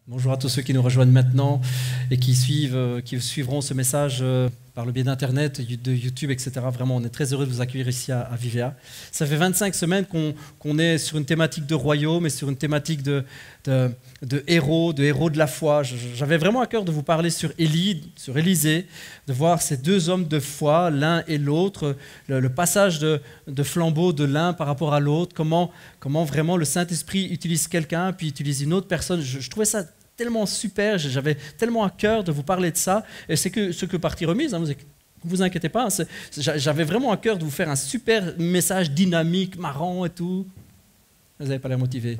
Bonjour à tous ceux qui nous rejoignent maintenant et qui suivront ce message par le biais d'Internet, de YouTube, etc. Vraiment, on est très heureux de vous accueillir ici à Vivea. Ça fait 25 semaines qu'on est sur une thématique de royaume et sur une thématique de héros de la foi. J'avais vraiment à cœur de vous parler sur Élisée, de voir ces deux hommes de foi, l'un et l'autre, le passage de flambeau de l'un par rapport à l'autre, comment vraiment le Saint-Esprit utilise quelqu'un puis utilise une autre personne. Je trouvais ça tellement super, j'avais tellement à cœur de vous parler de ça, et c'est que ce que partie remise, hein, vous inquiétez pas, j'avais vraiment à cœur de vous faire un super message dynamique, marrant et tout. Vous n'avez pas l'air motivé.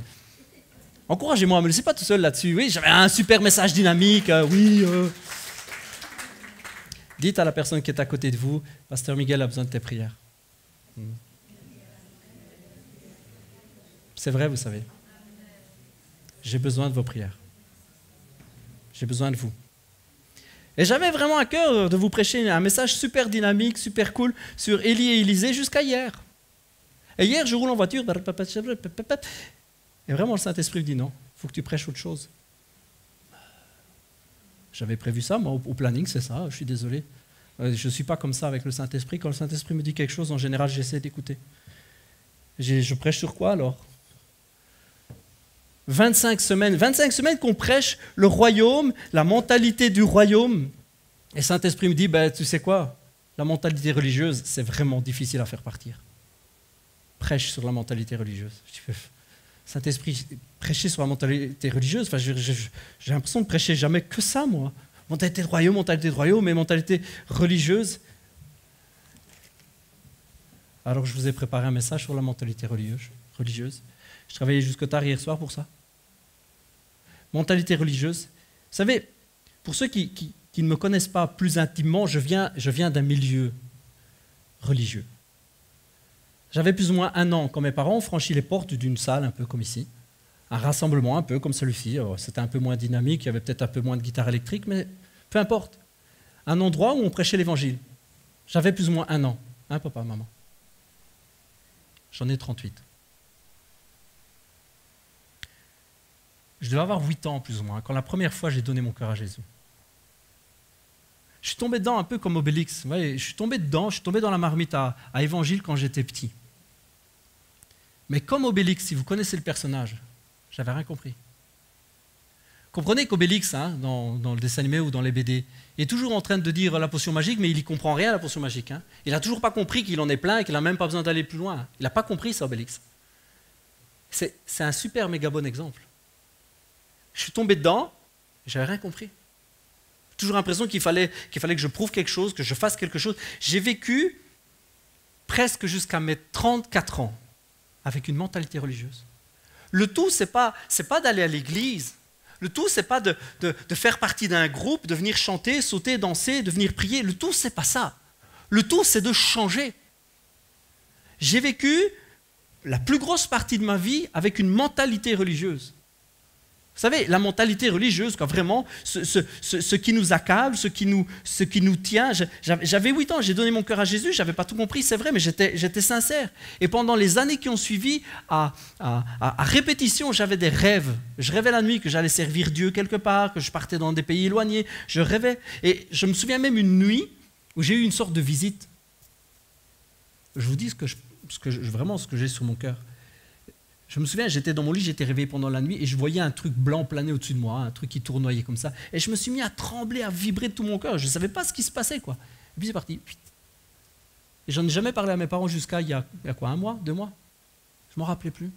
Encouragez-moi, ne me laissez pas tout seul là-dessus. Oui, j'avais un super message dynamique, oui. Dites à la personne qui est à côté de vous, Pasteur Miguel a besoin de tes prières. C'est vrai, vous savez. J'ai besoin de vos prières. J'ai besoin de vous. Et j'avais vraiment à cœur de vous prêcher un message super dynamique, super cool sur Élie et Élisée jusqu'à hier. Et hier, je roule en voiture, et vraiment le Saint-Esprit me dit non, il faut que tu prêches autre chose. J'avais prévu ça, moi, au planning, c'est ça, je suis désolé. Je ne suis pas comme ça avec le Saint-Esprit. Quand le Saint-Esprit me dit quelque chose, en général, j'essaie d'écouter. Je prêche sur quoi alors ? 25 semaines qu'on prêche le royaume, la mentalité du royaume. Et Saint-Esprit me dit, tu sais quoi, la mentalité religieuse, c'est vraiment difficile à faire partir. Prêche sur la mentalité religieuse. Je dis, Saint-Esprit, prêcher sur la mentalité religieuse, j'ai l'impression de prêcher jamais que ça, moi. Mentalité de royaume et mentalité religieuse. Alors je vous ai préparé un message sur la mentalité religieuse. Je travaillais jusque tard hier soir pour ça. Mentalité religieuse. Vous savez, pour ceux qui ne me connaissent pas plus intimement, je viens d'un milieu religieux. J'avais plus ou moins 1 an quand mes parents ont franchi les portes d'une salle un peu comme ici, un rassemblement un peu comme celui-ci. C'était un peu moins dynamique, il y avait peut-être un peu moins de guitare électrique, mais peu importe. Un endroit où on prêchait l'évangile. J'avais plus ou moins 1 an. Hein, papa, maman ? J'en ai 38. Je devais avoir 8 ans plus ou moins, quand la première fois j'ai donné mon cœur à Jésus. Je suis tombé dedans un peu comme Obélix. Vous voyez, je suis tombé dans la marmite à Évangile quand j'étais petit. Mais comme Obélix, si vous connaissez le personnage, j'avais rien compris. Comprenez qu'Obélix, dans le dessin animé ou dans les BD, il est toujours en train de dire la potion magique, mais il n'y comprend rien à la potion magique. Hein. Il n'a toujours pas compris qu'il en est plein et qu'il n'a même pas besoin d'aller plus loin. Il n'a pas compris ça, Obélix. C'est un super méga bon exemple. Je suis tombé dedans, je n'avais rien compris. Toujours l'impression qu'il fallait que je prouve quelque chose, que je fasse quelque chose. J'ai vécu presque jusqu'à mes 34 ans avec une mentalité religieuse. Le tout, c'est pas d'aller à l'église. Le tout, c'est pas de faire partie d'un groupe, de venir chanter, sauter, danser, de venir prier. Le tout, c'est pas ça. Le tout, c'est de changer. J'ai vécu la plus grosse partie de ma vie avec une mentalité religieuse. Vous savez, la mentalité religieuse, quoi, vraiment, ce qui nous accable, ce qui nous tient. J'avais 8 ans, j'ai donné mon cœur à Jésus, je n'avais pas tout compris, c'est vrai, mais j'étais sincère. Et pendant les années qui ont suivi, à répétition, j'avais des rêves. Je rêvais la nuit que j'allais servir Dieu quelque part, que je partais dans des pays éloignés. Je rêvais. Et je me souviens même une nuit où j'ai eu une sorte de visite. Je vous dis ce que j'ai sur mon cœur. Je me souviens, j'étais dans mon lit, j'étais réveillé pendant la nuit et je voyais un truc blanc planer au-dessus de moi, un truc qui tournoyait comme ça. Et je me suis mis à trembler, à vibrer de tout mon cœur. Je ne savais pas ce qui se passait, quoi. Et puis c'est parti. Et j'en ai jamais parlé à mes parents jusqu'à il y a quoi, 1 mois, 2 mois ? Je ne m'en rappelais plus.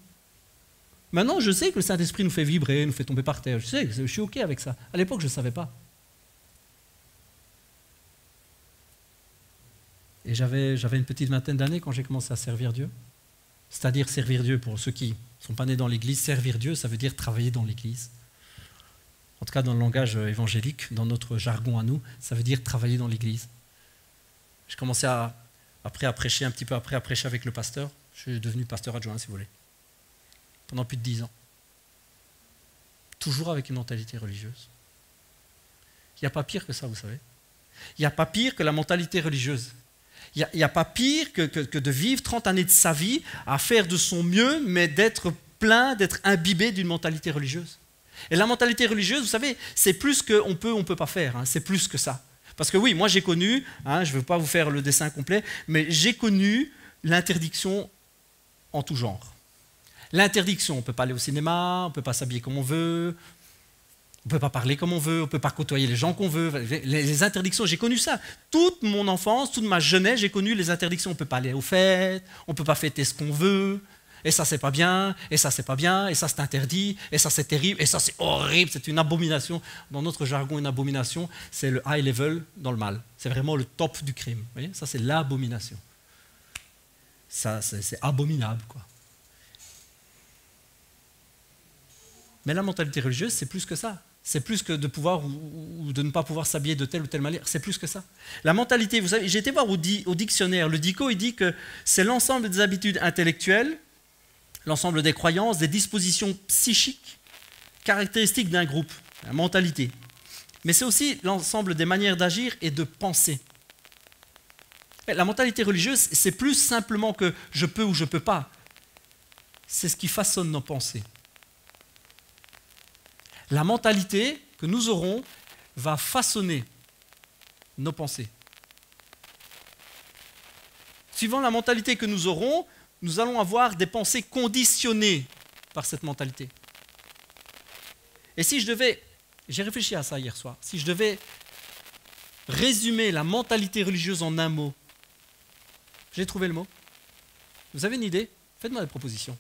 Maintenant, je sais que le Saint-Esprit nous fait vibrer, nous fait tomber par terre. Je suis OK avec ça. À l'époque, je ne savais pas. Et j'avais une petite vingtaine d'années quand j'ai commencé à servir Dieu. C'est-à-dire servir Dieu, pour ceux qui ne sont pas nés dans l'Église, servir Dieu, ça veut dire travailler dans l'Église. En tout cas, dans le langage évangélique, dans notre jargon à nous, ça veut dire travailler dans l'Église. J'ai commencé après à prêcher avec le pasteur. Je suis devenu pasteur adjoint, si vous voulez, pendant plus de 10 ans. Toujours avec une mentalité religieuse. Il n'y a pas pire que ça, vous savez. Il n'y a pas pire que la mentalité religieuse. Il n'y a pas pire que de vivre 30 années de sa vie à faire de son mieux, mais d'être plein, d'être imbibé d'une mentalité religieuse. Et la mentalité religieuse, vous savez, c'est plus qu'on peut, on ne peut pas faire, hein, c'est plus que ça. Parce que oui, moi j'ai connu, hein, je ne veux pas vous faire le dessin complet, mais j'ai connu l'interdiction en tout genre. L'interdiction, on ne peut pas aller au cinéma, on ne peut pas s'habiller comme on veut, on ne peut pas parler comme on veut, on ne peut pas côtoyer les gens qu'on veut. Les interdictions, j'ai connu ça. Toute mon enfance, toute ma jeunesse, j'ai connu les interdictions. On ne peut pas aller aux fêtes, on ne peut pas fêter ce qu'on veut, et ça c'est pas bien, et ça c'est pas bien, et ça c'est interdit, et ça c'est terrible, et ça c'est horrible, c'est une abomination. Dans notre jargon, une abomination, c'est le high level dans le mal. C'est vraiment le top du crime. Vous voyez, ça c'est l'abomination. Ça c'est abominable, quoi. Mais la mentalité religieuse, c'est plus que ça. C'est plus que de pouvoir ou de ne pas pouvoir s'habiller de telle ou telle manière. C'est plus que ça. La mentalité, vous savez, j'ai été voir au dictionnaire. Le dico, il dit que c'est l'ensemble des habitudes intellectuelles, l'ensemble des croyances, des dispositions psychiques caractéristiques d'un groupe, la mentalité. Mais c'est aussi l'ensemble des manières d'agir et de penser. La mentalité religieuse, c'est plus simplement que je peux ou je ne peux pas. C'est ce qui façonne nos pensées. La mentalité que nous aurons va façonner nos pensées. Suivant la mentalité que nous aurons, nous allons avoir des pensées conditionnées par cette mentalité. Et si je devais, j'ai réfléchi à ça hier soir, si je devais résumer la mentalité religieuse en un mot, j'ai trouvé le mot. Vous avez une idée? Faites-moi des propositions.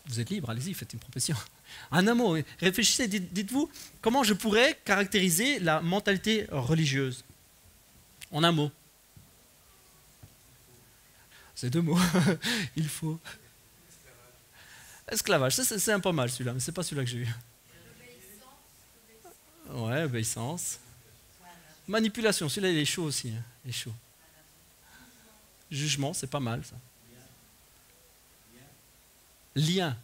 Vous êtes libre, allez-y, faites une proposition. En un mot, réfléchissez, dites-vous, comment je pourrais caractériser la mentalité religieuse? En un mot. C'est deux mots. Il faut. Esclavage, c'est un peu mal celui-là, mais c'est pas celui-là que j'ai eu. Ouais, obéissance. Manipulation, celui-là il est chaud aussi. Hein. Il est chaud. Jugement, c'est pas mal ça. Lien,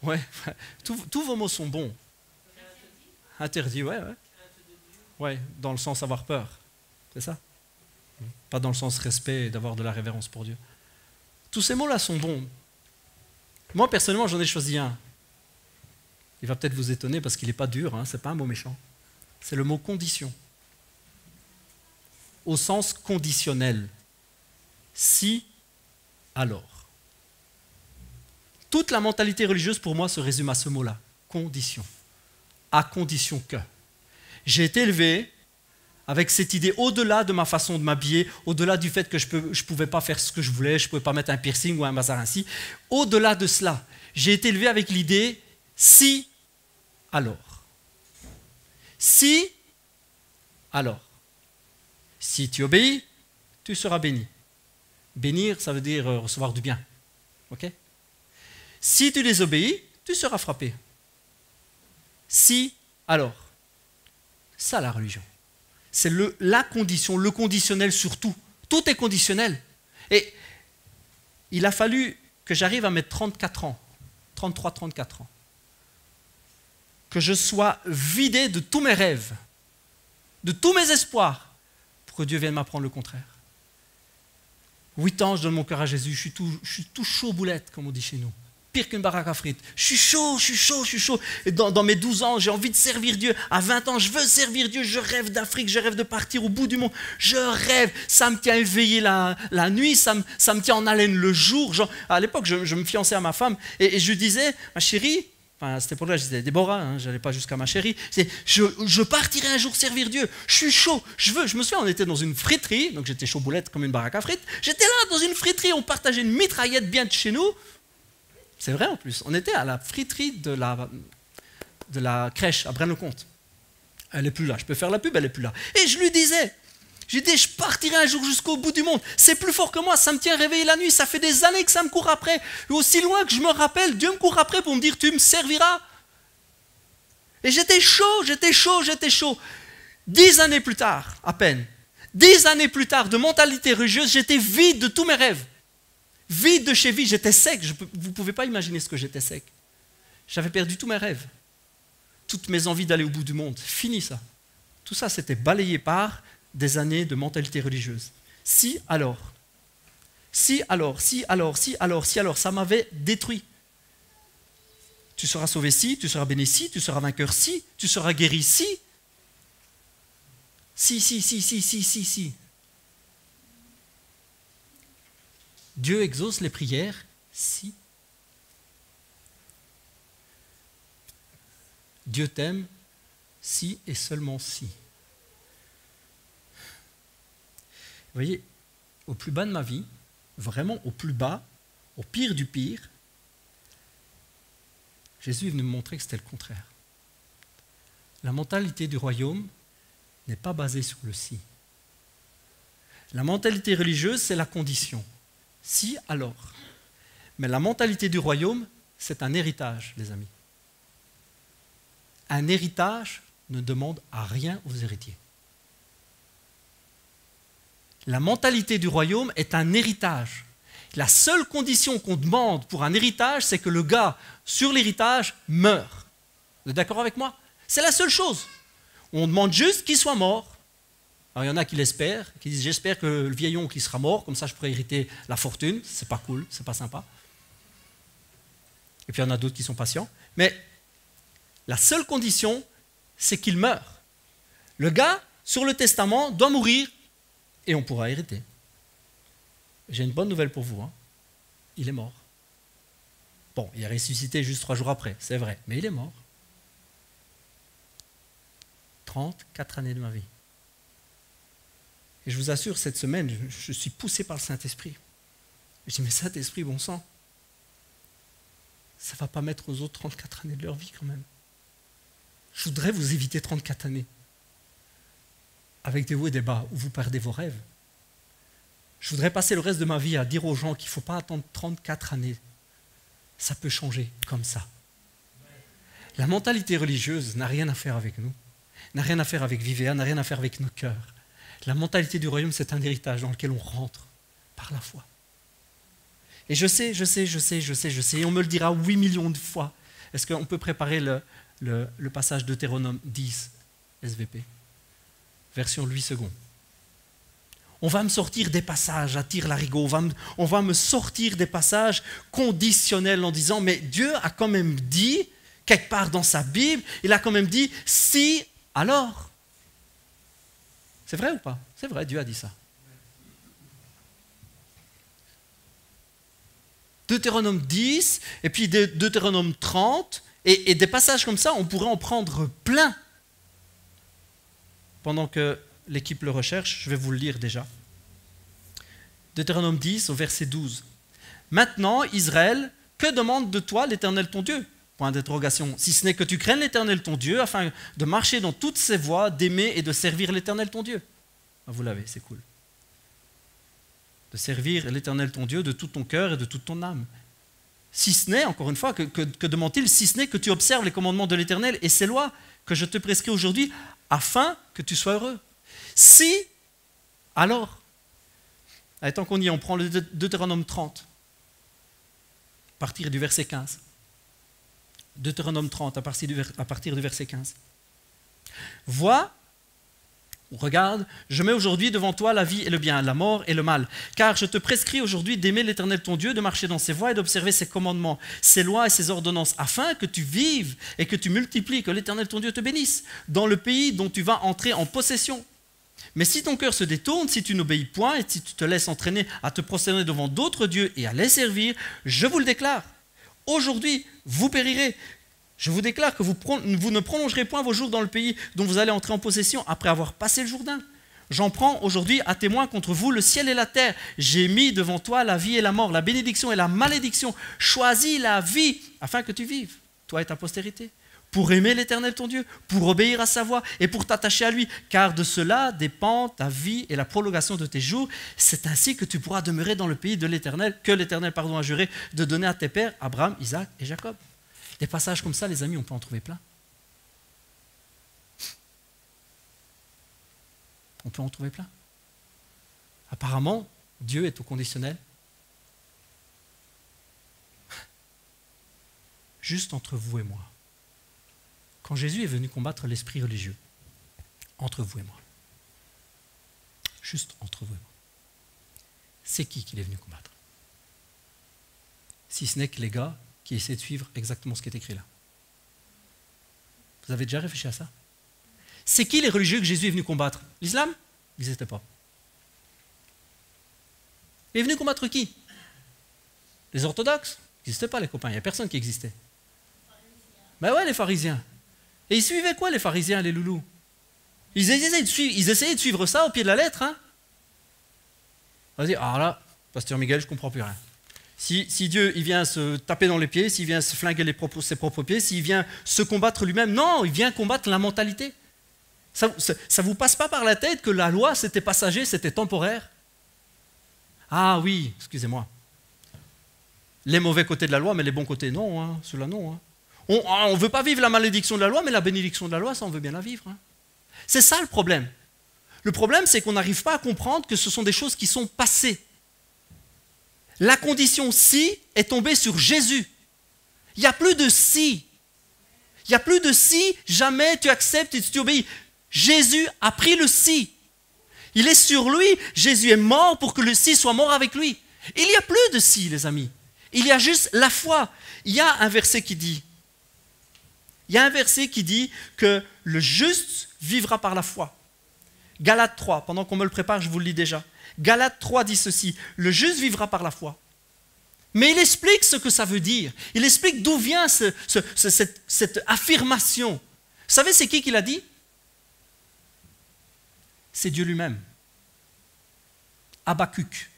ouais. Tous vos mots sont bons. Interdit, ouais. Ouais, dans le sens avoir peur. C'est ça? Pas dans le sens respect et d'avoir de la révérence pour Dieu. Tous ces mots-là sont bons. Moi, personnellement, j'en ai choisi un. Il va peut-être vous étonner parce qu'il n'est pas dur, hein, c'est pas un mot méchant. C'est le mot condition. Au sens conditionnel. Si, alors. Toute la mentalité religieuse, pour moi, se résume à ce mot-là. Condition. À condition que. J'ai été élevé avec cette idée au-delà de ma façon de m'habiller, au-delà du fait que je ne pouvais pas faire ce que je voulais, je ne pouvais pas mettre un piercing ou un bazar ainsi. Au-delà de cela, j'ai été élevé avec l'idée si, alors. Si, alors. Si tu obéis, tu seras béni. Bénir, ça veut dire recevoir du bien. Ok? Si tu désobéis, tu seras frappé. Si, alors. Ça, la religion. C'est la condition, le conditionnel sur tout. Tout est conditionnel. Et il a fallu que j'arrive à mes 34 ans, 33, 34 ans, que je sois vidé de tous mes rêves, de tous mes espoirs, pour que Dieu vienne m'apprendre le contraire. 8 ans, je donne mon cœur à Jésus, je suis tout chaud boulette, comme on dit chez nous. Pire qu'une baraque à frites. Je suis chaud. Et dans mes 12 ans, j'ai envie de servir Dieu. À 20 ans, je veux servir Dieu. Je rêve d'Afrique, je rêve de partir au bout du monde. Je rêve. Ça me tient éveillé la nuit, ça me tient en haleine le jour. Genre, à l'époque, je me fiançais à ma femme et je lui disais, ma chérie, enfin, c'était pour là, je disais Déborah, hein, je n'allais pas jusqu'à ma chérie, je partirai un jour servir Dieu. Je suis chaud. Je me souviens, on était dans une friterie, donc j'étais chaud boulette comme une baraque à frites. J'étais là dans une friterie, on partageait une mitraillette bien de chez nous. C'est vrai en plus. On était à la friterie de la crèche à Braine-le-Comte. Elle n'est plus là. Je peux faire la pub, elle n'est plus là. Et je lui disais, je partirai un jour jusqu'au bout du monde. C'est plus fort que moi, ça me tient réveillé la nuit. Ça fait des années que ça me court après. Et aussi loin que je me rappelle, Dieu me court après pour me dire, tu me serviras. Et j'étais chaud. 10 années plus tard, à peine. 10 années plus tard, de mentalité religieuse, j'étais vide de tous mes rêves. Vide de chez vide, j'étais sec. Vous ne pouvez pas imaginer ce que j'étais sec. J'avais perdu tous mes rêves. Toutes mes envies d'aller au bout du monde. Fini ça. Tout ça, c'était balayé par des années de mentalité religieuse. Si, alors. Si, alors, si, alors, si, alors, si, alors, ça m'avait détruit. Tu seras sauvé si, tu seras béni si, tu seras vainqueur si, tu seras guéri si. Si. Dieu exauce les prières si. Dieu t'aime si et seulement si. Vous voyez, au plus bas de ma vie, vraiment au plus bas, au pire du pire, Jésus est venu me montrer que c'était le contraire. La mentalité du royaume n'est pas basée sur le si. La mentalité religieuse, c'est la condition. Si, alors. Mais la mentalité du royaume, c'est un héritage, les amis. Un héritage ne demande à rien aux héritiers. La mentalité du royaume est un héritage. La seule condition qu'on demande pour un héritage, c'est que le gars sur l'héritage meure. Vous êtes d'accord avec moi? C'est la seule chose. On demande juste qu'il soit mort. Alors il y en a qui l'espèrent, qui disent j'espère que le vieil oncle sera mort, comme ça je pourrai hériter la fortune. C'est pas cool, c'est pas sympa. Et puis il y en a d'autres qui sont patients. Mais la seule condition, c'est qu'il meure. Le gars, sur le testament, doit mourir et on pourra hériter. J'ai une bonne nouvelle pour vous. Hein. Il est mort. Bon, il a ressuscité juste 3 jours après, c'est vrai, mais il est mort. 34 années de ma vie. Et je vous assure, cette semaine, je suis poussé par le Saint-Esprit. Je dis, mais Saint-Esprit, bon sang, ça ne va pas mettre aux autres 34 années de leur vie quand même. Je voudrais vous éviter 34 années. Avec des hauts et des bas, où vous perdez vos rêves. Je voudrais passer le reste de ma vie à dire aux gens qu'il ne faut pas attendre 34 années. Ça peut changer comme ça. La mentalité religieuse n'a rien à faire avec nous, n'a rien à faire avec Vivéa, n'a rien à faire avec nos cœurs. La mentalité du royaume, c'est un héritage dans lequel on rentre par la foi. Et je sais, et on me le dira 8 millions de fois. Est-ce qu'on peut préparer le passage de Deutéronome 10, SVP, version 8 secondes. On va me sortir des passages à tire-larigot, on va me sortir des passages conditionnels en disant, mais Dieu a quand même dit, quelque part dans sa Bible, il a quand même dit, si, alors. C'est vrai ou pas? C'est vrai, Dieu a dit ça. Deutéronome 10, et puis Deutéronome 30, et des passages comme ça, on pourrait en prendre plein. Pendant que l'équipe le recherche, je vais vous le lire déjà. Deutéronome 10 au verset 12. Maintenant, Israël, que demande de toi l'Éternel ton Dieu? Point d'interrogation. Si ce n'est que tu craignes l'Éternel ton Dieu, afin de marcher dans toutes ses voies, d'aimer et de servir l'Éternel ton Dieu. Ah, vous l'avez, c'est cool. De servir l'Éternel ton Dieu de tout ton cœur et de toute ton âme. Si ce n'est, encore une fois, que demande-t-il? Si ce n'est que tu observes les commandements de l'Éternel et ses lois que je te prescris aujourd'hui, afin que tu sois heureux. Si, alors, allez, tant qu'on y est, on prend le Deutéronome 30, à partir du verset 15. Deutéronome 30, à partir du verset 15. Vois, regarde, je mets aujourd'hui devant toi la vie et le bien, la mort et le mal. Car je te prescris aujourd'hui d'aimer l'Éternel ton Dieu, de marcher dans ses voies et d'observer ses commandements, ses lois et ses ordonnances, afin que tu vives et que tu multiplies, que l'Éternel ton Dieu te bénisse, dans le pays dont tu vas entrer en possession. Mais si ton cœur se détourne, si tu n'obéis point et si tu te laisses entraîner à te prosterner devant d'autres dieux et à les servir, je vous le déclare, aujourd'hui vous périrez. Je vous déclare que vous ne prolongerez point vos jours dans le pays dont vous allez entrer en possession après avoir passé le Jourdain. J'en prends aujourd'hui à témoin contre vous le ciel et la terre. J'ai mis devant toi la vie et la mort, la bénédiction et la malédiction. Choisis la vie afin que tu vives, toi et ta postérité, pour aimer l'Éternel ton Dieu, pour obéir à sa voix et pour t'attacher à lui, car de cela dépend ta vie et la prolongation de tes jours. C'est ainsi que tu pourras demeurer dans le pays de l'Éternel, que l'Éternel a juré de donner à tes pères, Abraham, Isaac et Jacob. Des passages comme ça, les amis, on peut en trouver plein. On peut en trouver plein. Apparemment, Dieu est au conditionnel. Juste entre vous et moi. Quand Jésus est venu combattre l'esprit religieux, entre vous et moi. Juste entre vous et moi. c'est qui qu'il est venu combattre? Si ce n'est que les gars qui essaient de suivre exactement ce qui est écrit là. Vous avez déjà réfléchi à ça? C'est qui les religieux que Jésus est venu combattre? L'islam? Ils n'existaient pas. Il est venu combattre qui? Les orthodoxes? Ils n'existaient pas, les copains, il n'y a personne qui existait. Ben ouais, les pharisiens. Et ils suivaient quoi, les pharisiens, les loulous? Ils essayaient de suivre ça au pied de la lettre. Hein. Vas-y, alors là, pasteur Miguel, je ne comprends plus rien. Si Dieu il vient se taper dans les pieds, s'il vient se flinguer ses propres pieds, s'il vient se combattre lui-même, non, il vient combattre la mentalité. Ça ne vous passe pas par la tête que la loi, c'était passager, c'était temporaire? Ah oui, excusez-moi. Les mauvais côtés de la loi, mais les bons côtés, non, hein, ceux-là non. Hein. On ne veut pas vivre la malédiction de la loi, mais la bénédiction de la loi, ça, on veut bien la vivre. Hein. C'est ça le problème. Le problème, c'est qu'on n'arrive pas à comprendre que ce sont des choses qui sont passées. La condition si est tombée sur Jésus. Il n'y a plus de si. Il n'y a plus de si, jamais tu acceptes et tu obéis. Jésus a pris le si. Il est sur lui. Jésus est mort pour que le si soit mort avec lui. Il n'y a plus de si, les amis. Il y a juste la foi. Il y a un verset qui dit que le juste vivra par la foi. Galates 3, pendant qu'on me le prépare, je vous le lis déjà. Galates 3 dit ceci, le juste vivra par la foi. Mais il explique ce que ça veut dire. Il explique d'où vient cette affirmation. Vous savez, c'est qui l'a dit? C'est Dieu lui-même. Habakkuk.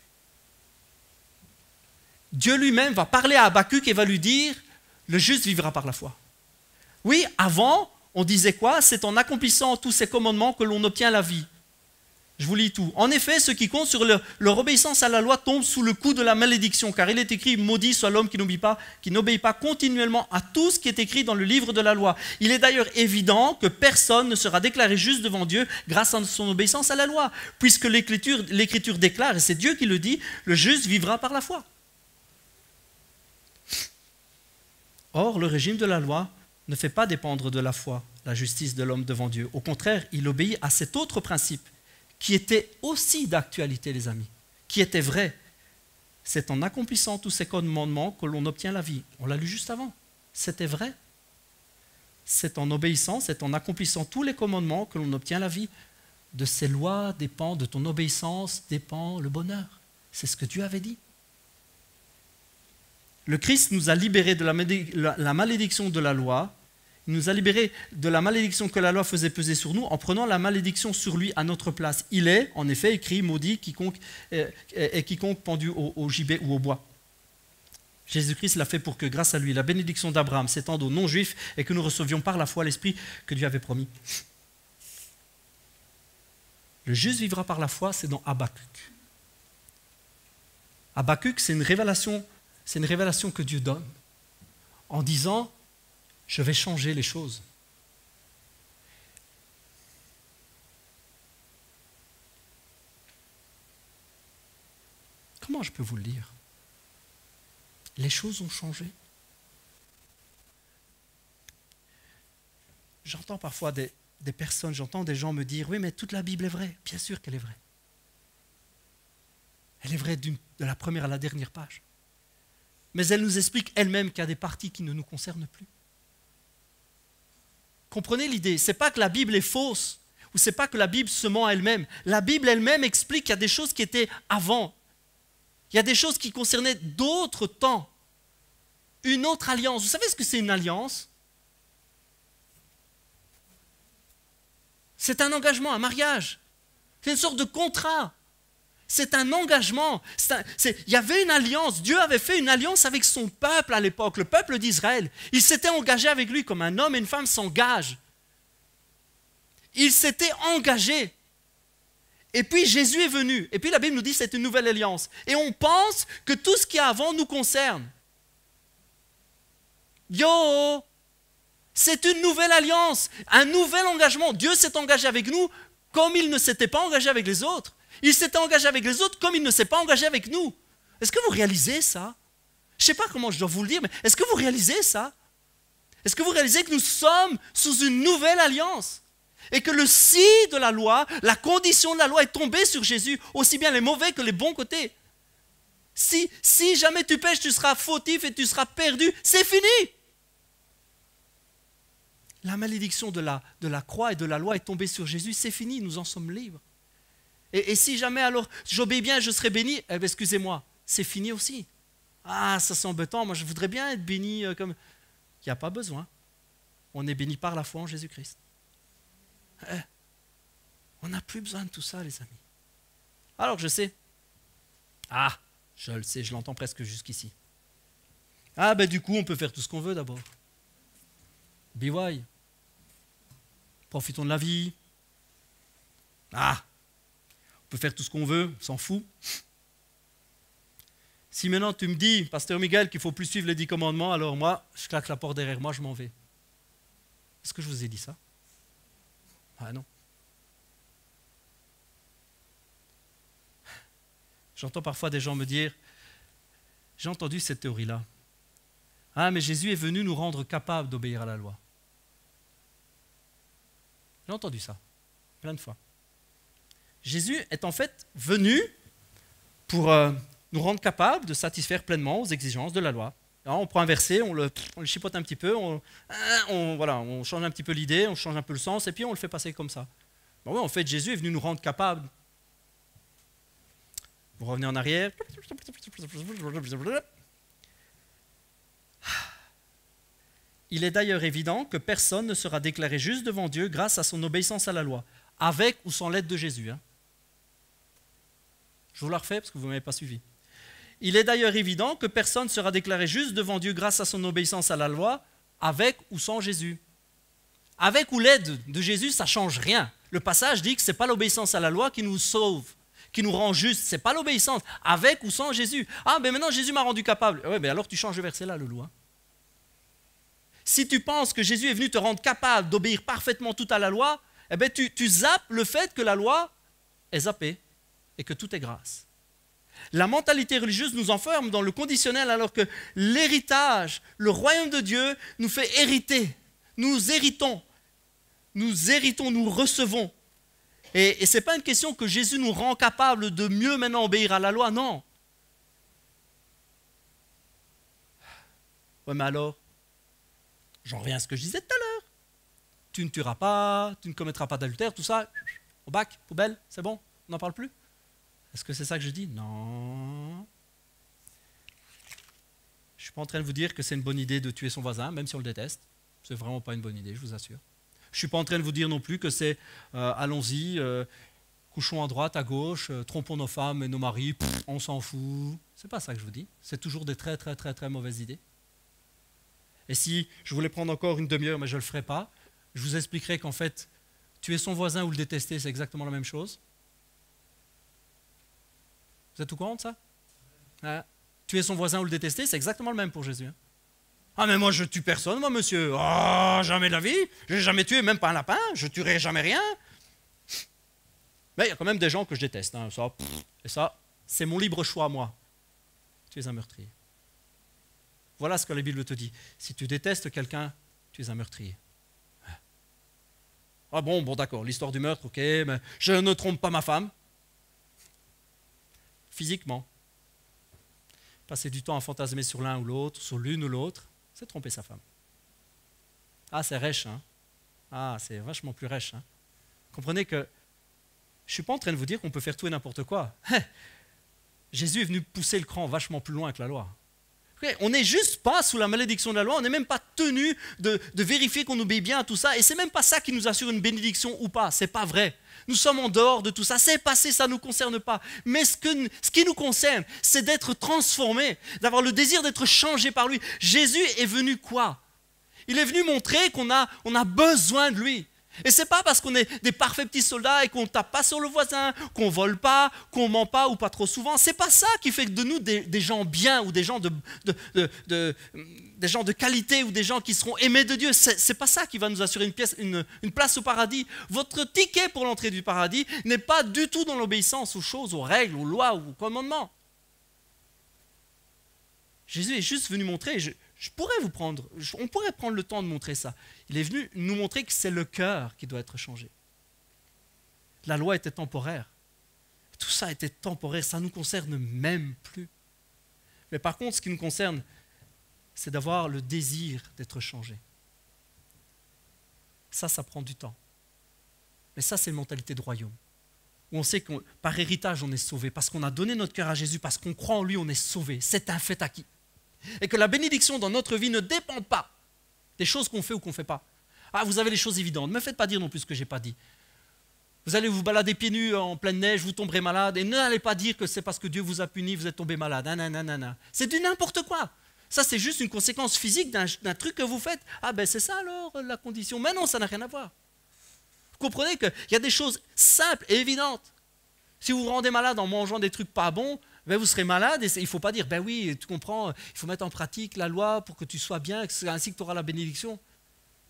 Dieu lui-même va parler à Habakkuk et va lui dire, le juste vivra par la foi. Oui, avant, on disait quoi? C'est en accomplissant tous ces commandements que l'on obtient la vie. Je vous lis tout. En effet, ceux qui comptent sur leur obéissance à la loi tombent sous le coup de la malédiction, car il est écrit, maudit soit l'homme qui n'obéit pas continuellement à tout ce qui est écrit dans le livre de la loi. Il est d'ailleurs évident que personne ne sera déclaré juste devant Dieu grâce à son obéissance à la loi, puisque l'Écriture déclare, et c'est Dieu qui le dit, le juste vivra par la foi. Or, le régime de la loi ne fait pas dépendre de la foi la justice de l'homme devant Dieu. Au contraire, il obéit à cet autre principe qui était aussi d'actualité, les amis, qui était vrai. C'est en accomplissant tous ces commandements que l'on obtient la vie. On l'a lu juste avant. C'était vrai. C'est en obéissant, c'est en accomplissant tous les commandements que l'on obtient la vie. De ces lois dépend, de ton obéissance dépend le bonheur. C'est ce que Dieu avait dit. Le Christ nous a libérés de la malédiction de la loi. Il nous a libérés de la malédiction que la loi faisait peser sur nous en prenant la malédiction sur lui à notre place. Il est, en effet, écrit, maudit quiconque pendu au gibet ou au bois. Jésus-Christ l'a fait pour que, grâce à lui, la bénédiction d'Abraham s'étende aux non-juifs et que nous recevions par la foi l'Esprit que Dieu avait promis. Le juste vivra par la foi, c'est dans Habakkuk. Habakkuk, c'est une révélation que Dieu donne en disant « Je vais changer les choses ». Comment je peux vous le dire? Les choses ont changé. J'entends parfois des personnes, j'entends des gens me dire « Oui, mais toute la Bible est vraie. » Bien sûr qu'elle est vraie. Elle est vraie de la première à la dernière page. Mais elle nous explique elle-même qu'il y a des parties qui ne nous concernent plus. Comprenez l'idée, ce n'est pas que la Bible est fausse, ou ce n'est pas que la Bible se ment à elle-même. La Bible elle-même explique qu'il y a des choses qui étaient avant. Il y a des choses qui concernaient d'autres temps. Une autre alliance. Vous savez ce que c'est une alliance? C'est un engagement, un mariage. C'est une sorte de contrat. C'est un engagement. Il y avait une alliance. Dieu avait fait une alliance avec son peuple à l'époque, le peuple d'Israël. Il s'était engagé avec lui comme un homme et une femme s'engagent. Il s'était engagé. Et puis Jésus est venu. Et puis la Bible nous dit que c'est une nouvelle alliance. Et on pense que tout ce qu'il y a avant nous concerne. Yo! C'est une nouvelle alliance, un nouvel engagement. Dieu s'est engagé avec nous comme il ne s'était pas engagé avec les autres. Il s'était engagé avec les autres comme il ne s'est pas engagé avec nous. Est-ce que vous réalisez ça? Je ne sais pas comment je dois vous le dire, mais est-ce que vous réalisez ça? Est-ce que vous réalisez que nous sommes sous une nouvelle alliance? Et que le si de la loi, la condition de la loi est tombée sur Jésus, aussi bien les mauvais que les bons côtés. Si jamais tu pêches, tu seras fautif et tu seras perdu. C'est fini. La malédiction de la croix et de la loi est tombée sur Jésus. C'est fini, nous en sommes libres. Et si jamais alors j'obéis bien, je serai béni, eh bien, excusez-moi, c'est fini aussi. Ah, ça c'est embêtant, moi je voudrais bien être béni comme... Il n'y a pas besoin. On est béni par la foi en Jésus-Christ. On n'a plus besoin de tout ça, les amis. Alors je sais. Ah, je le sais, je l'entends presque jusqu'ici. Ah, ben du coup, on peut faire tout ce qu'on veut d'abord. BY. Profitons de la vie. Ah, on peut faire tout ce qu'on veut, on s'en fout. Si maintenant tu me dis, Pasteur Miguel, qu'il ne faut plus suivre les 10 commandements, alors moi, je claque la porte derrière moi, je m'en vais. Est-ce que je vous ai dit ça? Ah non. J'entends parfois des gens me dire, j'ai entendu cette théorie-là. Ah, mais Jésus est venu nous rendre capables d'obéir à la loi. J'ai entendu ça, plein de fois. Jésus est en fait venu pour nous rendre capables de satisfaire pleinement aux exigences de la loi. Alors, on prend un verset, on le chipote un petit peu, on change un petit peu l'idée, on change un peu le sens, et puis on le fait passer comme ça. Bon, oui, en fait, Jésus est venu nous rendre capables. Vous revenez en arrière. Il est d'ailleurs évident que personne ne sera déclaré juste devant Dieu grâce à son obéissance à la loi, avec ou sans l'aide de Jésus. Je vous la refais parce que vous ne m'avez pas suivi. Il est d'ailleurs évident que personne ne sera déclaré juste devant Dieu grâce à son obéissance à la loi, avec ou sans Jésus. Avec ou l'aide de Jésus, ça ne change rien. Le passage dit que ce n'est pas l'obéissance à la loi qui nous sauve, qui nous rend juste. Ce n'est pas l'obéissance, avec ou sans Jésus. Ah, mais maintenant Jésus m'a rendu capable. Oui, mais alors tu changes le verset là, le loup. Si tu penses que Jésus est venu te rendre capable d'obéir parfaitement tout à la loi, eh bien tu zappes le fait que la loi est zappée et que tout est grâce. La mentalité religieuse nous enferme dans le conditionnel alors que l'héritage, le royaume de Dieu nous fait hériter. Nous héritons, nous recevons. Et ce n'est pas une question que Jésus nous rend capable de mieux maintenant obéir à la loi, non. Oui, mais alors, j'en reviens à ce que je disais tout à l'heure. Tu ne tueras pas, tu ne commettras pas d'adultère, tout ça, au bac, poubelle, c'est bon, on n'en parle plus. Est-ce que c'est ça que je dis? Non. Je ne suis pas en train de vous dire que c'est une bonne idée de tuer son voisin, même si on le déteste. Ce n'est vraiment pas une bonne idée, je vous assure. Je ne suis pas en train de vous dire non plus que c'est allons-y, couchons à droite, à gauche, trompons nos femmes et nos maris, on s'en fout. Ce n'est pas ça que je vous dis. C'est toujours des très très très très mauvaises idées. Et si je voulais prendre encore une demi-heure, mais je ne le ferai pas, je vous expliquerai qu'en fait, tuer son voisin ou le détester, c'est exactement la même chose. Vous êtes au courant de ça? Tuer son voisin ou le détester, c'est exactement le même pour Jésus. Ah, mais moi, je tue personne, moi, monsieur. Oh, jamais de la vie. Je n'ai jamais tué, même pas un lapin. Je ne tuerai jamais rien. Mais il y a quand même des gens que je déteste. Et ça, c'est mon libre choix, moi. Tu es un meurtrier. Voilà ce que la Bible te dit. Si tu détestes quelqu'un, tu es un meurtrier. Ah bon, d'accord, l'histoire du meurtre, ok, mais je ne trompe pas ma femme. Physiquement. Passer du temps à fantasmer sur l'un ou l'autre, sur l'une ou l'autre, c'est tromper sa femme. Ah, c'est rêche, hein. Ah, c'est vachement plus rêche, hein. Comprenez que je ne suis pas en train de vous dire qu'on peut faire tout et n'importe quoi. Jésus est venu pousser le cran vachement plus loin que la loi. On n'est juste pas sous la malédiction de la loi, on n'est même pas tenu de vérifier qu'on obéit bien à tout ça, et c'est même pas ça qui nous assure une bénédiction ou pas, c'est pas vrai. Nous sommes en dehors de tout ça, c'est passé, ça ne nous concerne pas. Mais ce qui nous concerne, c'est d'être transformé, d'avoir le désir d'être changé par lui. Jésus est venu quoi? Il est venu montrer qu'on a besoin de lui. Et c'est pas parce qu'on est des parfaits petits soldats et qu'on ne tape pas sur le voisin, qu'on vole pas, qu'on ment pas ou pas trop souvent. C'est pas ça qui fait de nous des gens bien ou des gens des gens de qualité ou des gens qui seront aimés de Dieu. C'est pas ça qui va nous assurer une place au paradis. Votre ticket pour l'entrée du paradis n'est pas du tout dans l'obéissance aux choses, aux règles, aux lois ou aux commandements. Jésus est juste venu montrer, on pourrait prendre le temps de montrer ça. Il est venu nous montrer que c'est le cœur qui doit être changé. La loi était temporaire. Tout ça était temporaire, ça ne nous concerne même plus. Mais par contre, ce qui nous concerne, c'est d'avoir le désir d'être changé. Ça prend du temps. Mais ça, c'est une mentalité de royaume. Où on sait que par héritage, on est sauvé. Parce qu'on a donné notre cœur à Jésus, parce qu'on croit en lui, on est sauvé. C'est un fait acquis. Et que la bénédiction dans notre vie ne dépend pas des choses qu'on fait ou qu'on ne fait pas. Ah, vous avez les choses évidentes. Ne me faites pas dire non plus ce que je n'ai pas dit. Vous allez vous balader pieds nus en pleine neige, vous tomberez malade. Et n'allez pas dire que c'est parce que Dieu vous a puni, vous êtes tombé malade. C'est du n'importe quoi. Ça, c'est juste une conséquence physique d'un truc que vous faites. Ah ben c'est ça alors la condition. Mais non, ça n'a rien à voir. Vous comprenez qu'il y a des choses simples et évidentes. Si vous vous rendez malade en mangeant des trucs pas bons, ben vous serez malade et il ne faut pas dire, ben oui, tu comprends, il faut mettre en pratique la loi pour que tu sois bien, c'est ainsi que tu auras la bénédiction.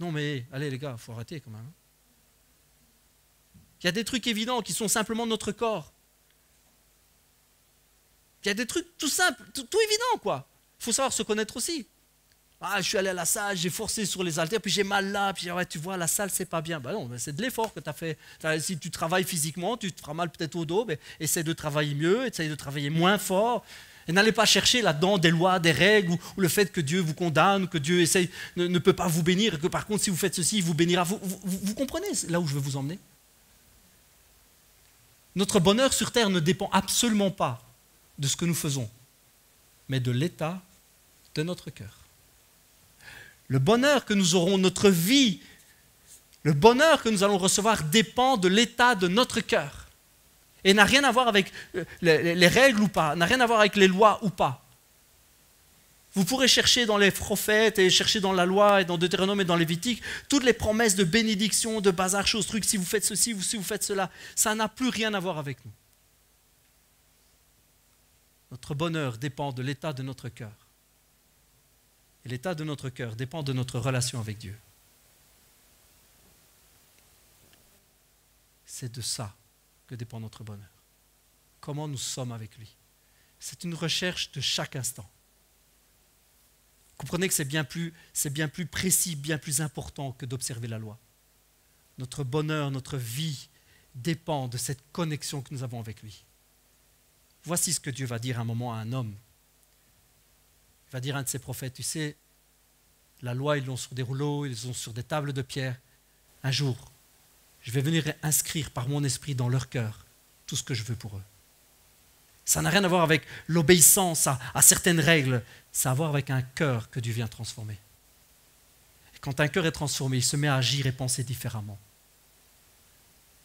Non mais, allez les gars, il faut arrêter quand même. Il y a des trucs évidents qui sont simplement notre corps. Il y a des trucs tout simples, tout évidents quoi. Il faut savoir se connaître aussi. Ah, je suis allé à la salle, j'ai forcé sur les haltères, puis j'ai mal là, puis ouais, tu vois, la salle, c'est pas bien. Ben non, c'est de l'effort que tu as fait. Si tu travailles physiquement, tu te feras mal peut-être au dos, mais essaie de travailler mieux, essaie de travailler moins fort. Et n'allez pas chercher là-dedans des lois, des règles, ou le fait que Dieu vous condamne, ou que Dieu ne peut pas vous bénir, et que par contre, si vous faites ceci, il vous bénira. Vous comprenez là où je veux vous emmener? Notre bonheur sur terre ne dépend absolument pas de ce que nous faisons, mais de l'état de notre cœur. Le bonheur que nous aurons, notre vie, le bonheur que nous allons recevoir dépend de l'état de notre cœur. Et n'a rien à voir avec les règles ou pas, n'a rien à voir avec les lois ou pas. Vous pourrez chercher dans les prophètes et chercher dans la loi et dans Deutéronome et dans Lévitique toutes les promesses de bénédiction, de bazar, choses, trucs, si vous faites ceci ou si vous faites cela. Ça n'a plus rien à voir avec nous. Notre bonheur dépend de l'état de notre cœur. Et l'état de notre cœur dépend de notre relation avec Dieu. C'est de ça que dépend notre bonheur. Comment nous sommes avec lui. C'est une recherche de chaque instant. Comprenez que c'est bien plus précis, bien plus important que d'observer la loi. Notre bonheur, notre vie dépend de cette connexion que nous avons avec lui. Voici ce que Dieu va dire à un moment à un homme. Il va dire à un de ses prophètes, tu sais, la loi, ils l'ont sur des rouleaux, ils l'ont sur des tables de pierre. Un jour, je vais venir inscrire par mon esprit dans leur cœur tout ce que je veux pour eux. Ça n'a rien à voir avec l'obéissance à certaines règles, ça a à voir avec un cœur que Dieu vient transformer. Et quand un cœur est transformé, il se met à agir et penser différemment.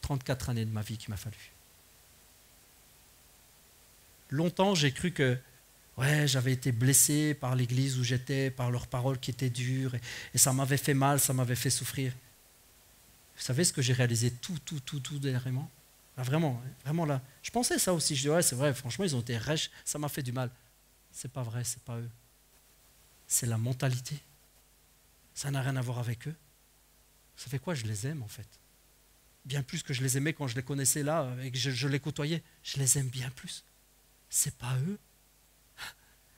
34 années de ma vie qu'il m'a fallu. Longtemps, j'ai cru que j'avais été blessé par l'église où j'étais, par leurs paroles qui étaient dures, et ça m'avait fait mal, ça m'avait fait souffrir. Vous savez ce que j'ai réalisé tout dernièrement? Là, vraiment là. Je pensais ça aussi, je dis c'est vrai, franchement, ils ont été rêches, ça m'a fait du mal. C'est pas vrai, c'est pas eux. C'est la mentalité. Ça n'a rien à voir avec eux. Ça fait quoi? Je les aime en fait. Bien plus que je les aimais quand je les connaissais là, et que je les côtoyais. Je les aime bien plus. C'est pas eux.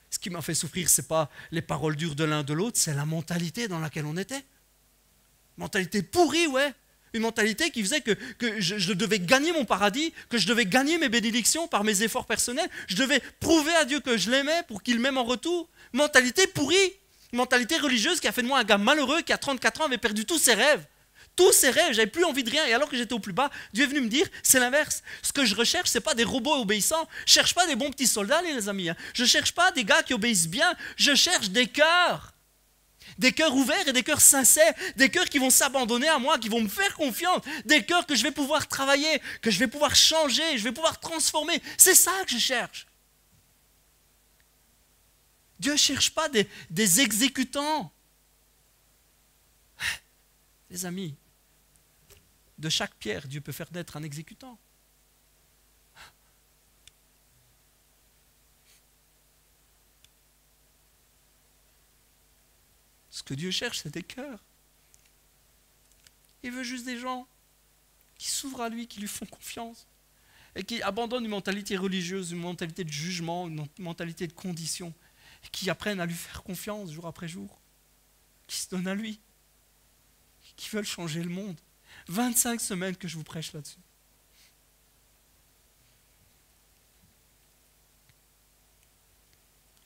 Ce qui m'a fait souffrir, ce n'est pas les paroles dures de l'un de l'autre, c'est la mentalité dans laquelle on était. Mentalité pourrie, ouais. Une mentalité qui faisait que je devais gagner mon paradis, que je devais gagner mes bénédictions par mes efforts personnels. Je devais prouver à Dieu que je l'aimais pour qu'il m'aime en retour. Mentalité pourrie. Une mentalité religieuse qui a fait de moi un gars malheureux qui à 34 ans avait perdu tous ses rêves. Tous ces rêves, j'avais plus envie de rien. Et alors que j'étais au plus bas, Dieu est venu me dire, c'est l'inverse. Ce que je recherche, ce n'est pas des robots obéissants. Je ne cherche pas des bons petits soldats, les amis. Je ne cherche pas des gars qui obéissent bien. Je cherche des cœurs. Des cœurs ouverts et des cœurs sincères. Des cœurs qui vont s'abandonner à moi, qui vont me faire confiance. Des cœurs que je vais pouvoir travailler, que je vais pouvoir changer, je vais pouvoir transformer. C'est ça que je cherche. Dieu ne cherche pas des exécutants. Les amis, de chaque pierre, Dieu peut faire naître un exécutant. Ce que Dieu cherche, c'est des cœurs. Il veut juste des gens qui s'ouvrent à lui, qui lui font confiance et qui abandonnent une mentalité religieuse, une mentalité de jugement, une mentalité de condition et qui apprennent à lui faire confiance jour après jour, qui se donnent à lui, qui veulent changer le monde. 25 semaines que je vous prêche là-dessus.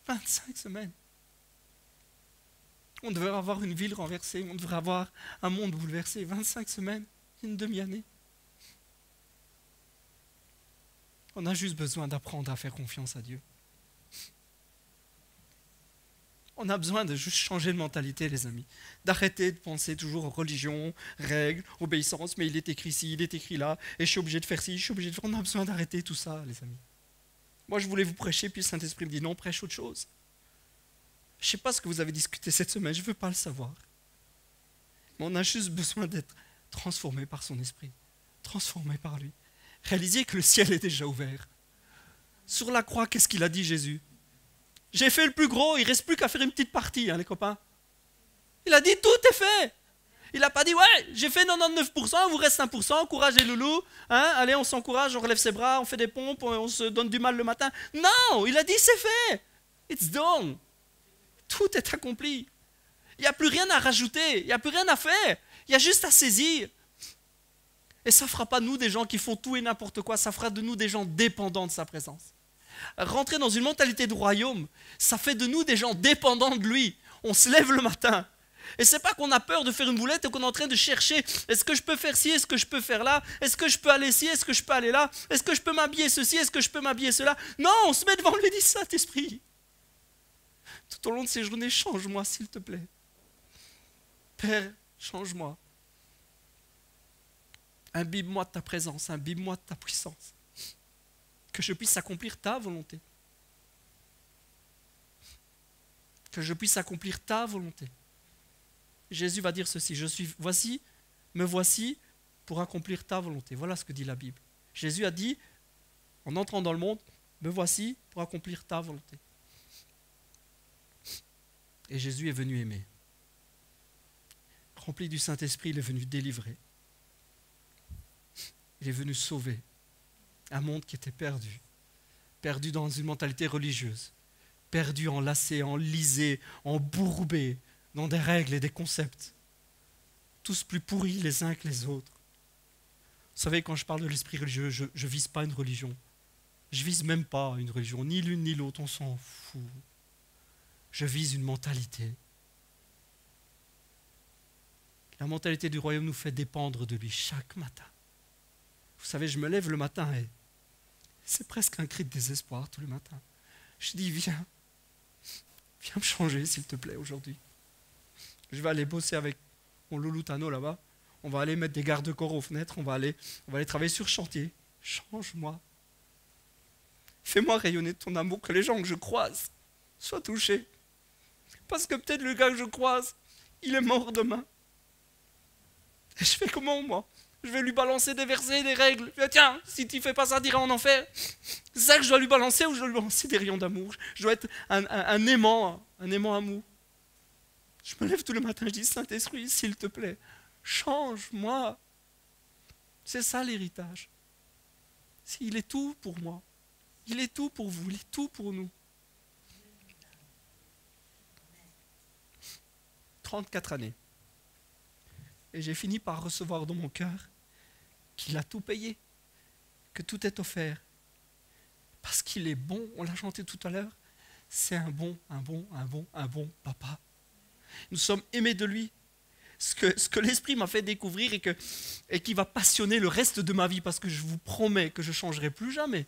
« 25 semaines. On devrait avoir une ville renversée, on devrait avoir un monde bouleversé. 25 semaines, une demi-année. On a juste besoin d'apprendre à faire confiance à Dieu. On a besoin de juste changer de mentalité, les amis. D'arrêter de penser toujours aux religions, règles, obéissance, mais il est écrit ci, il est écrit là, et je suis obligé de faire ci, je suis obligé de faire... On a besoin d'arrêter tout ça, les amis. Moi, je voulais vous prêcher, puis le Saint-Esprit me dit non, prêche autre chose. Je ne sais pas ce que vous avez discuté cette semaine, je ne veux pas le savoir. Mais on a juste besoin d'être transformé par son esprit, transformé par lui. Réalisez que le ciel est déjà ouvert. Sur la croix, qu'est-ce qu'il a dit Jésus? J'ai fait le plus gros, il ne reste plus qu'à faire une petite partie, hein, les copains. Il a dit tout est fait. Il n'a pas dit ouais, j'ai fait 99%, vous reste 1%, courage les loulous, hein, allez on s'encourage, on relève ses bras, on fait des pompes, on se donne du mal le matin. Non, il a dit c'est fait. It's done. Tout est accompli. Il n'y a plus rien à rajouter, il n'y a plus rien à faire, il y a juste à saisir. Et ça ne fera pas de nous des gens qui font tout et n'importe quoi, ça fera de nous des gens dépendants de sa présence. Rentrer dans une mentalité de royaume, ça fait de nous des gens dépendants de lui. On se lève le matin. Et c'est pas qu'on a peur de faire une boulette et qu'on est en train de chercher, est-ce que je peux faire ci, est-ce que je peux faire là, est-ce que je peux aller ci, est-ce que je peux aller là, est-ce que je peux m'habiller ceci, est-ce que je peux m'habiller cela. Non, on se met devant lui et dit Saint-Esprit. Tout au long de ces journées, change-moi s'il te plaît. Père, change-moi. Imbibe-moi de ta présence, imbibe-moi de ta puissance. Que je puisse accomplir ta volonté. Que je puisse accomplir ta volonté. Jésus va dire ceci, me voici pour accomplir ta volonté. Voilà ce que dit la Bible. Jésus a dit, en entrant dans le monde, me voici pour accomplir ta volonté. Et Jésus est venu aimer. Rempli du Saint-Esprit, il est venu délivrer. Il est venu sauver un monde qui était perdu. Perdu dans une mentalité religieuse. Perdu, enlacé, enlisé, embourbé dans des règles et des concepts. Tous plus pourris les uns que les autres. Vous savez, quand je parle de l'esprit religieux, je ne vise pas une religion. Je ne vise même pas une religion, ni l'une ni l'autre, on s'en fout. Je vise une mentalité. La mentalité du royaume nous fait dépendre de lui chaque matin. Vous savez, je me lève le matin et c'est presque un cri de désespoir tous les matins. Je dis, viens me changer s'il te plaît aujourd'hui. Je vais aller bosser avec mon loulou Tano là-bas. On va aller mettre des garde-corps aux fenêtres, on va aller travailler sur chantier. Change-moi. Fais-moi rayonner de ton amour, que les gens que je croise soient touchés. Parce que peut-être le gars que je croise, il est mort demain. Et je fais comment moi? Je vais lui balancer des versets, des règles. Tiens, si tu ne fais pas ça, tu iras en enfer. C'est ça que je dois lui balancer ou je dois lui balancer des rayons d'amour? Je dois être un aimant amour. Je me lève tous les matins, je dis Saint-Esprit, s'il te plaît, change-moi. C'est ça l'héritage. Il est tout pour moi. Il est tout pour vous, il est tout pour nous. 34 années. Et j'ai fini par recevoir dans mon cœur qu'il a tout payé, que tout est offert. Parce qu'il est bon, on l'a chanté tout à l'heure, c'est un bon papa. Nous sommes aimés de lui. Ce que l'Esprit m'a fait découvrir et qui va passionner le reste de ma vie, parce que je vous promets que je ne changerai plus jamais.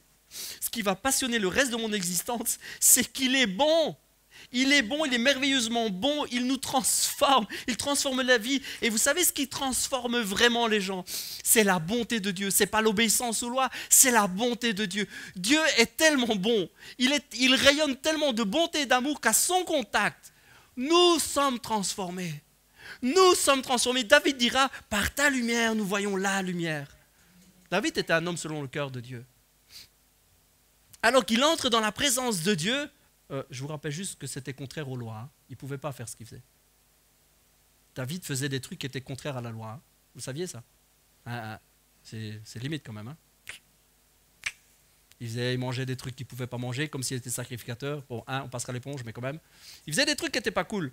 Ce qui va passionner le reste de mon existence, c'est qu'il est bon. Il est bon, il est merveilleusement bon, il nous transforme, il transforme la vie. Et vous savez ce qui transforme vraiment les gens? C'est la bonté de Dieu, ce n'est pas l'obéissance aux lois, c'est la bonté de Dieu. Dieu est tellement bon, il rayonne tellement de bonté et d'amour qu'à son contact, nous sommes transformés. Nous sommes transformés. David dira, par ta lumière, nous voyons la lumière. David était un homme selon le cœur de Dieu. Alors qu'il entre dans la présence de Dieu, je vous rappelle juste que c'était contraire aux lois. Hein. Il ne pouvait pas faire ce qu'il faisait. David faisait des trucs qui étaient contraires à la loi. Hein. Vous saviez ça? C'est limite quand même. Hein. Il mangeait des trucs qu'il ne pouvait pas manger, comme s'il était sacrificateur. Bon, on passera l'éponge, mais quand même. Il faisait des trucs qui n'étaient pas cool.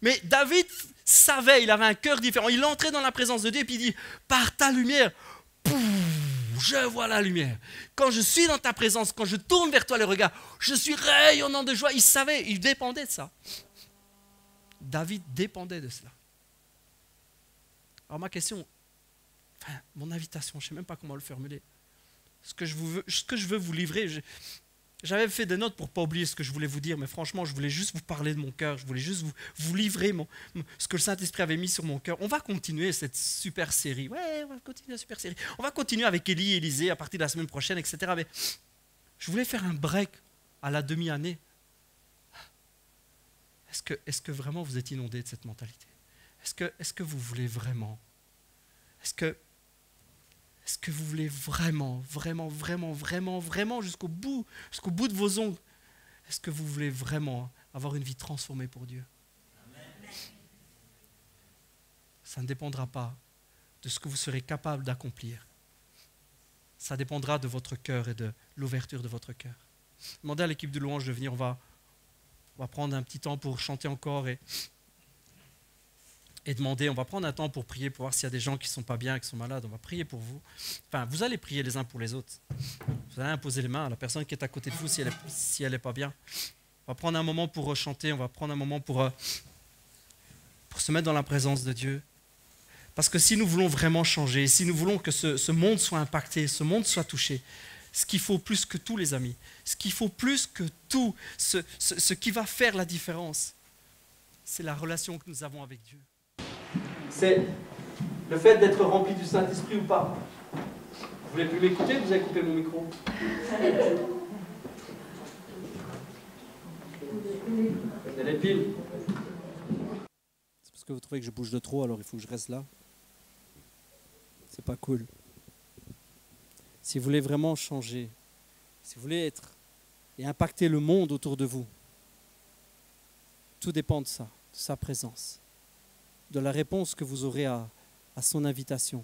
Mais David savait, il avait un cœur différent. Il entrait dans la présence de Dieu et puis il dit, par ta lumière, pouf, je vois la lumière. Quand je suis dans ta présence, quand je tourne vers toi le regard, je suis rayonnant de joie. Il savait, il dépendait de ça. David dépendait de cela. Alors ma question, mon invitation, je ne sais même pas comment le formuler. Ce que je veux vous livrer, j'avais fait des notes pour ne pas oublier ce que je voulais vous dire, mais franchement, je voulais juste vous parler de mon cœur, je voulais juste vous livrer ce que le Saint-Esprit avait mis sur mon cœur. On va continuer cette super série. Ouais, on va continuer la super série. On va continuer avec Élie et Élisée à partir de la semaine prochaine, etc. Mais je voulais faire un break à la demi-année. Est-ce que vraiment vous êtes inondé de cette mentalité? Est-ce que vous voulez vraiment? Est-ce que vous voulez vraiment jusqu'au bout de vos ongles, est-ce que vous voulez vraiment avoir une vie transformée pour Dieu? Ça ne dépendra pas de ce que vous serez capable d'accomplir. Ça dépendra de votre cœur et de l'ouverture de votre cœur. Demandez à l'équipe de louange de venir, on va prendre un petit temps pour chanter encore et demander, on va prendre un temps pour prier, pour voir s'il y a des gens qui ne sont pas bien, qui sont malades, on va prier pour vous. Enfin, vous allez prier les uns pour les autres. Vous allez imposer les mains à la personne qui est à côté de vous si elle n'est pas bien. On va prendre un moment pour chanter, on va prendre un moment pour se mettre dans la présence de Dieu. Parce que si nous voulons vraiment changer, si nous voulons que ce monde soit impacté, ce monde soit touché, ce qu'il faut plus que tout, les amis, ce qu'il faut plus que tout, ce qui va faire la différence, c'est la relation que nous avons avec Dieu. C'est le fait d'être rempli du Saint-Esprit ou pas. Vous voulez plus m'écouter? Vous avez coupé mon micro. C'est les piles. C'est parce que vous trouvez que je bouge de trop, alors il faut que je reste là. C'est pas cool. Si vous voulez vraiment changer, si vous voulez être et impacter le monde autour de vous, tout dépend de ça, de sa présence, de la réponse que vous aurez à son invitation.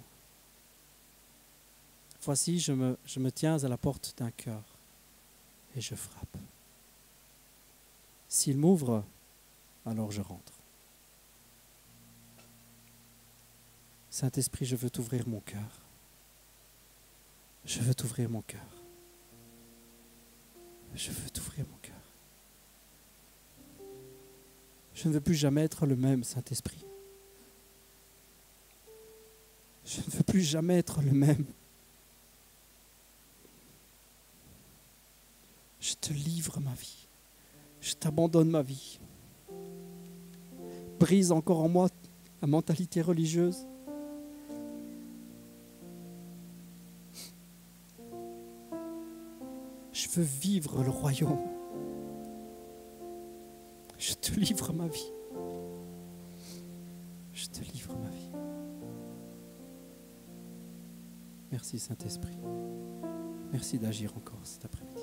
Voici, je me tiens à la porte d'un cœur et je frappe. S'il m'ouvre, alors je rentre. Saint-Esprit, je veux t'ouvrir mon cœur. Je veux t'ouvrir mon cœur. Je veux t'ouvrir mon cœur. Je ne veux plus jamais être le même, Saint-Esprit. Je ne veux plus jamais être le même. Je te livre ma vie. Je t'abandonne ma vie. Brise encore en moi la mentalité religieuse. Je veux vivre le royaume. Je te livre ma vie. Je te livre ma vie. Merci Saint-Esprit. Merci d'agir encore cet après-midi.